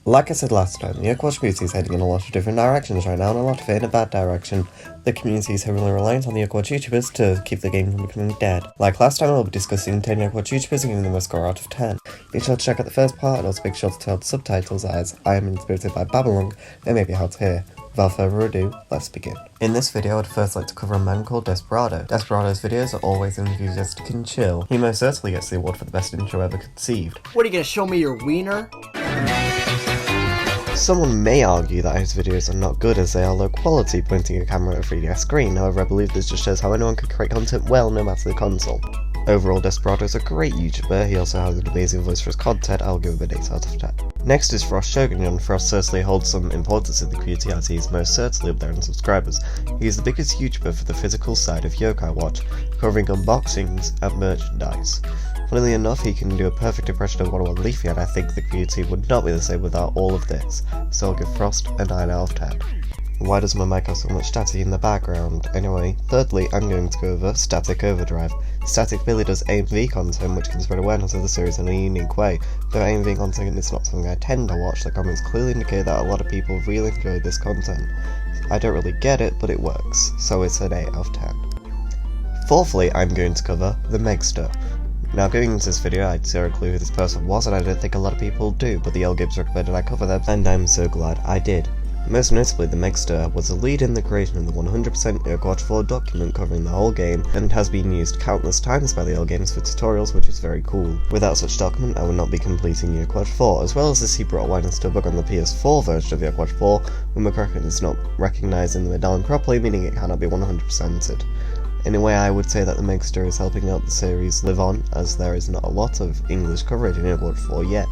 Like I said last time, the Yokai community is heading in a lot of different directions right now, and a lot of it in a bad direction. The community is heavily reliant on the Yokai YouTubers to keep the game from becoming dead. Like last time, I will be discussing 10 Yokai YouTubers and giving them a score out of 10. Be sure to check out the first part, and also make sure to turn on the subtitles, as I am inspired by Babylon, and may be hard to hear. Without further ado, let's begin. In this video, I would first like to cover a man called Desperado. Desperado's videos are always enthusiastic and chill. He most certainly gets the award for the best intro ever conceived. What, are you gonna show me your wiener? Someone may argue that his videos are not good as they are low quality, pointing a camera at a 3DS screen. However, I believe this just shows how anyone can create content well, no matter the console. Overall, Desperado is a great YouTuber. He also has an amazing voice for his content. I'll give him an 8 out of 10. Next is Frost Shogun. Frost certainly holds some importance in the community as he is most certainly up there in subscribers. He is the biggest YouTuber for the physical side of Yokai Watch, covering unboxings and merchandise. Funnily enough, he can do a perfect impression of 101 Leafy, and I think the community would not be the same without all of this, so I'll give Frost a 9 out of 10. Why does my mic have so much static in the background? Anyway, thirdly, I'm going to go over Static Overdrive. Static Billy does AMV content which can spread awareness of the series in a unique way. Though AMV content is not something I tend to watch, the comments clearly indicate that a lot of people really enjoy this content. I don't really get it, but it works, so it's an 8 out of 10. Fourthly, I'm going to cover the Megster. Now, going into this video, I had zero clue who this person was, and I don't think a lot of people do, but the L Gibbs recommended I cover them, and I'm so glad I did. Most notably, the Megster was a lead in the creation of the 100% Yokai Watch 4 document covering the whole game, and has been used countless times by the L Games for tutorials, which is very cool. Without such document, I would not be completing Yokai Watch 4. As well as this, he brought awareness to a bug on the PS4 version of Yokai Watch 4, when McCracken is not recognising the medallion properly, meaning it cannot be 100%ed. In a way, I would say that the Megster is helping out the series live on, as there is not a lot of English coverage in Yokai Watch 4 yet,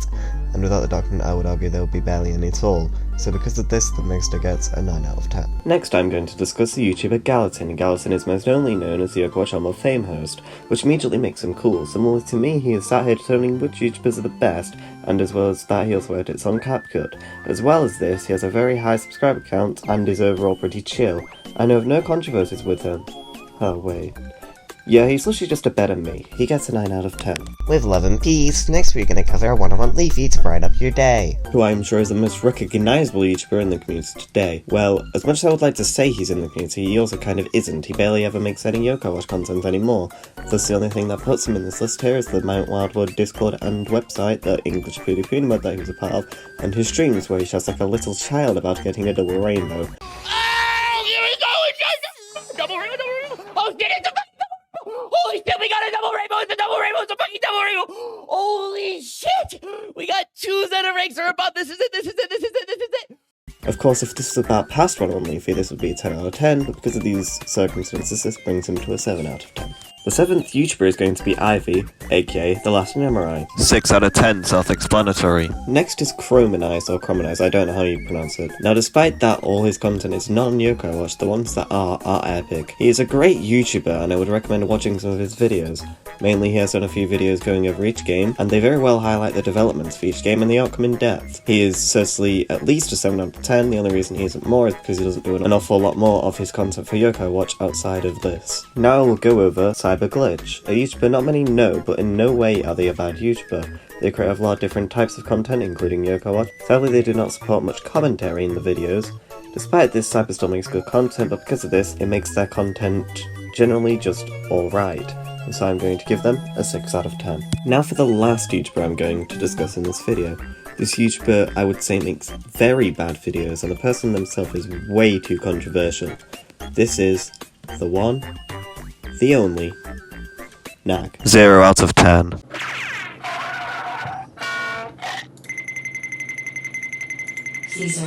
and without the document I would argue there would be barely any at all, so because of this the Megster gets a 9 out of 10. Next I'm going to discuss the YouTuber Gallatin. Gallatin is most only known as the Yokai Watch Arm of Fame host, which immediately makes him cool. Similarly to me, he is sat here determining which YouTubers are the best, and as well as that he also edits on CapCut. As well as this, he has a very high subscriber count and is overall pretty chill. I know of no controversies with him. Oh wait. Yeah, he's literally just a better me. He gets a 9 out of 10. With love and peace, next we're gonna cover 101 Leafy to brighten up your day. Who I'm sure is the most recognisable YouTuber in the community today. Well, as much as I would like to say he's in the community, he also kind of isn't. He barely ever makes any Yokai Watch content anymore. Thus the only thing that puts him in this list here is the Mount Wildwood Discord and website, the English PewDiePie web that he was a part of, and his streams where he shouts like a little child about getting a double rainbow. Holy shit, we got a double rainbow! It's a double rainbow! It's a fucking double rainbow! Holy shit! We got 2 Zeta ranks are above. This is it! This is it! This is it! This is it! Of course, if this was about past 101 Leafy, this would be a 10 out of 10, but because of these circumstances, this brings him to a 7 out of 10. The 7th YouTuber is going to be Ivy, aka The Last Samurai. 6 out of 10, self-explanatory. Next is Chromanize, or Chromanize, I don't know how you pronounce it. Now despite that all his content is not on Yokai Watch, the ones that are epic. He is a great YouTuber and I would recommend watching some of his videos. Mainly he has done a few videos going over each game, and they very well highlight the developments for each game and the outcome in depth. He is certainly at least a 7 out of 10, the only reason he isn't more is because he doesn't do an awful lot more of his content for Yokai Watch outside of this. Now we'll go over Cyberglitch, a YouTuber not many know, but in no way are they a bad YouTuber. They create a lot of different types of content, including Yokai Watch. Sadly they do not support much commentary in the videos. Despite this, Cyber still makes good content, but because of this, it makes their content generally just alright. And so I'm going to give them a 6 out of 10. Now for the last YouTuber I'm going to discuss in this video. This YouTuber, I would say, makes very bad videos, and the person themselves is way too controversial. This is the one, the only, Nag. 0 out of 10. Caesar.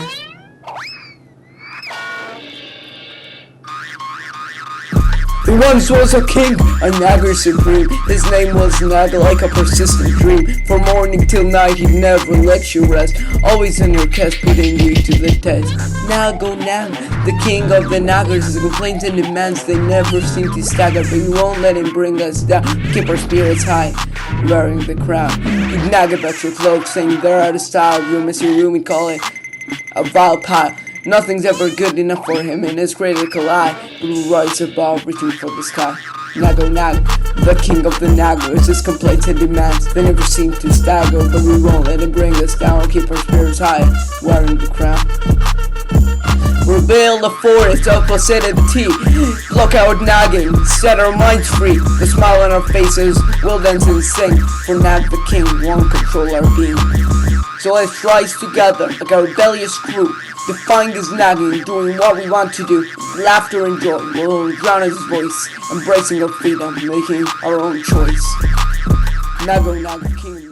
There once was a king, a Nagger supreme. His name was Nag, like a persistent dream. From morning till night he'd never let you rest, always in your quest, putting you to the test. Nag, oh Nag, the king of the Naggers, his complaints and demands, they never seem to stagger, but you won't let him bring us down. Keep our spirits high, wearing the crown. He'd nag about your cloak, saying they're out of style. Room is your room, we call it a vile pile. Nothing's ever good enough for him in his critical eye, but he rides above, reaching for the sky. Nag, oh Nag, The king of the Naggers, his complaints and demands, they never seem to stagger, but we won't let him bring us down, keep our spirits high, wearing the crown. We'll build a forest of placidity, look out nagging, set our minds free, the smile on our faces, we'll dance and sing, for Nag the king won't control our being. So let's rise together, like a rebellious crew, defying this nagging, doing what we want to do, laughter and joy, we'll drown his voice, embracing our freedom, making our own choice. Nag the king.